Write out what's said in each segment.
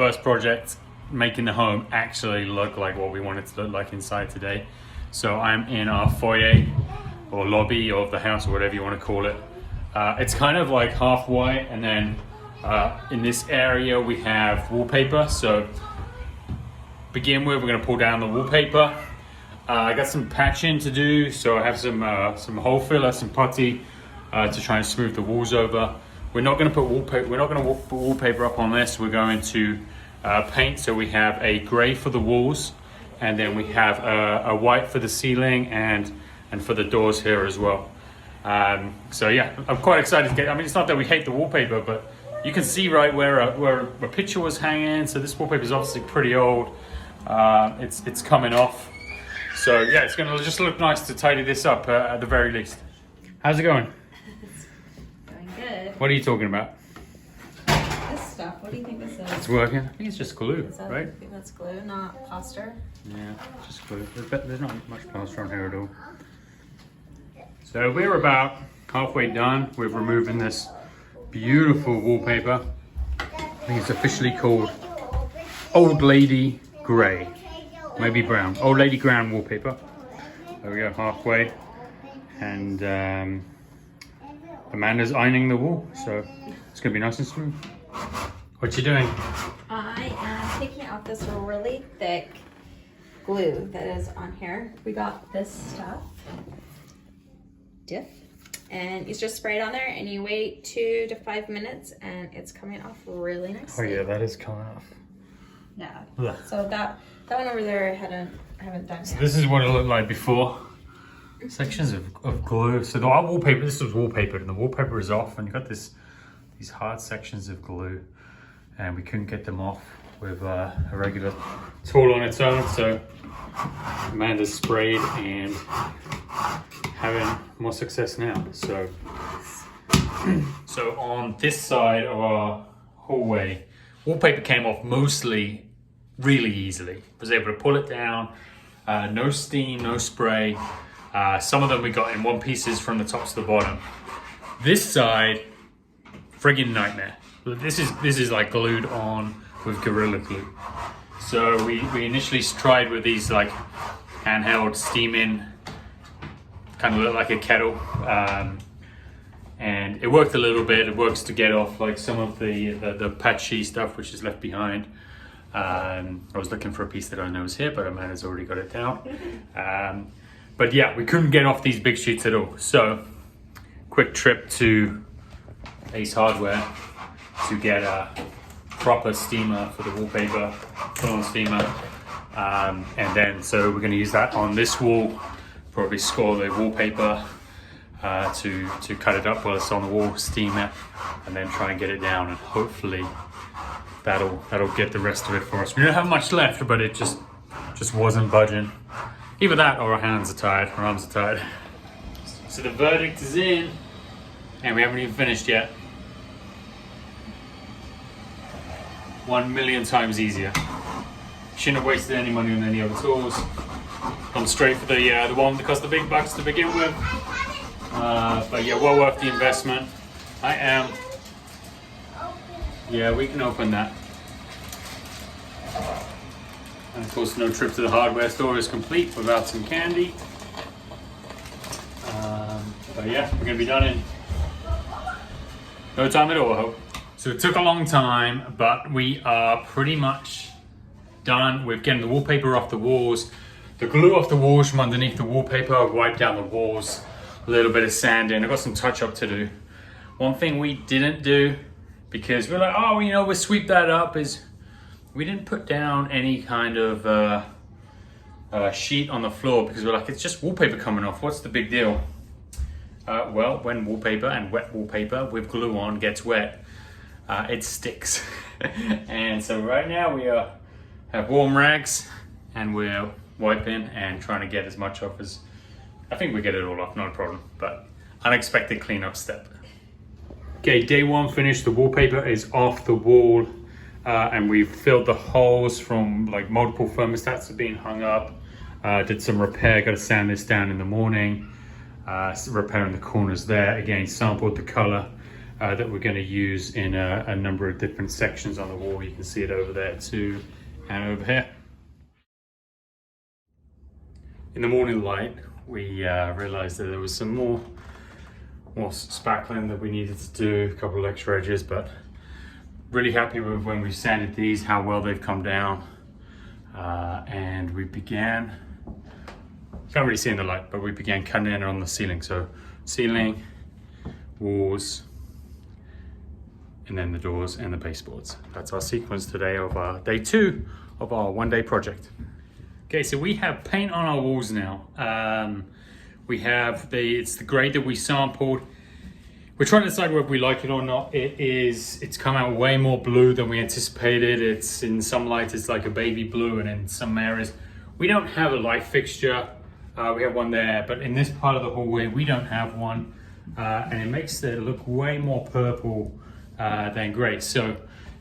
first project, making the home actually look like what we want it to look like inside today. So I'm in our foyer or lobby of the house, or whatever you want to call it. It's kind of like half white, and then in this area we have wallpaper. So begin with, we're going to pull down the wallpaper. I got some patching to do, so I have some hole filler, some putty to try and smooth the walls over. We're not going to put wallpaper. We're not going to put wallpaper up on this. We're going to paint. So we have a grey for the walls, and then we have a white for the ceiling and for the doors here as well. So yeah, I'm quite excited to get. I mean, it's not that we hate the wallpaper, but you can see right where a picture was hanging. So this wallpaper is obviously pretty old. It's coming off. So yeah, it's gonna just look nice to tidy this up at the very least. How's it going? It's going good. What are you talking about? This stuff, what do you think this is? It's working. I think it's just glue, right? I think that's glue, not plaster. Yeah, just glue. There's not much plaster on here at all. So we're about halfway done with removing this beautiful wallpaper. I think it's officially called Old Lady Grey. Maybe brown. Old Lady Brown wallpaper. There we go, halfway. And Amanda's ironing the wall, so it's gonna be nice and smooth. What you doing? I am taking out this really thick glue that is on here. We got this stuff, diff, and you just spray it on there and you wait 2 to 5 minutes and it's coming off really nicely. Oh yeah, that is coming off. Yeah. Ugh. So that one over there I haven't done So yet. this is what it looked like before. Sections of glue. So our wallpaper, this was wallpapered, and the wallpaper is off, and you got these hard sections of glue, and we couldn't get them off with a regular tool on its own. So Amanda's sprayed and having more success now. So on this side of our hallway, wallpaper came off mostly really easily. Was able to pull it down, no steam, no spray. Some of them we got in one pieces from the top to the bottom. This side, friggin' nightmare. This is like glued on with Gorilla Glue. So we initially tried with these like handheld steaming, kind of look like a kettle, and it worked a little bit. It works to get off like some of the patchy stuff which is left behind. I was looking for a piece that I know is here, but Amanda's already got it down. But yeah, we couldn't get off these big sheets at all. So quick trip to Ace Hardware to get a proper steamer for the wallpaper, full-on steamer. And then, so we're gonna use that on this wall, probably score the wallpaper to cut it up while it's on the wall, steam it, and then try and get it down, and hopefully that'll get the rest of it for us. We don't have much left, but it just wasn't budging. Either that or our hands are tired, our arms are tired. So the verdict is in, and we haven't even finished yet. 1,000,000 times easier. Shouldn't have wasted any money on any other tools. Gone straight for the one that cost the big bucks to begin with. But yeah, well worth the investment. I am. Yeah, we can open that. And of course, no trip to the hardware store is complete without some candy. But yeah, we're gonna be done in no time at all, I hope. So it took a long time, but we are pretty much done with getting the wallpaper off the walls, the glue off the walls from underneath the wallpaper. I wiped down the walls, a little bit of sanding. I got some touch up to do. One thing we didn't do, because we're like, oh, you know, we'll sweep that up, is we didn't put down any kind of sheet on the floor, because we're like, it's just wallpaper coming off. What's the big deal? Well, when wallpaper and wet wallpaper with glue on gets wet, it sticks. And so right now we have warm rags and we're wiping and trying to get as much off as, I think we get it all off, not a problem, but unexpected cleanup step. Okay, day one finished. The wallpaper is off the wall, and we've filled the holes from like multiple thermostats that are being hung up. Did some repair, got to sand this down in the morning. Repairing the corners there. Again, sampled the color. that we're going to use in a number of different sections on the wall. You can see it over there too, and over here. In the morning light, we realized that there was some more spackling that we needed to do, a couple of extra edges, but really happy with when we sanded these, how well they've come down. And we began, can't really see in the light, but we began cutting in on the ceiling. So ceiling, walls, and then the doors and the baseboards. That's our sequence today of our day 2 of our 1-day project. Okay, so we have paint on our walls now. We have it's the grade that we sampled. We're trying to decide whether we like it or not. It's come out way more blue than we anticipated. It's in some lights, it's like a baby blue, and in some areas, we don't have a light fixture. We have one there, but in this part of the hallway, we don't have one. And it makes it look way more purple than gray. So,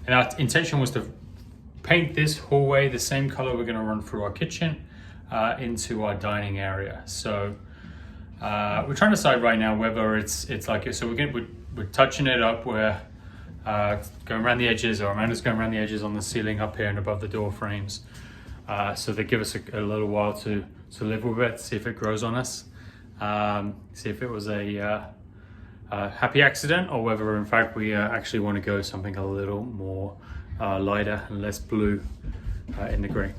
and our intention was to paint this hallway the same color we're gonna run through our kitchen into our dining area. So we're trying to decide right now whether it's like it. So we're touching it up. We're going around the edges, or Amanda's going around the edges on the ceiling up here and above the door frames. So they give us a little while to live with it, see if it grows on us, see if it was a happy accident, or whether in fact we actually want to go something a little more lighter and less blue in the gray.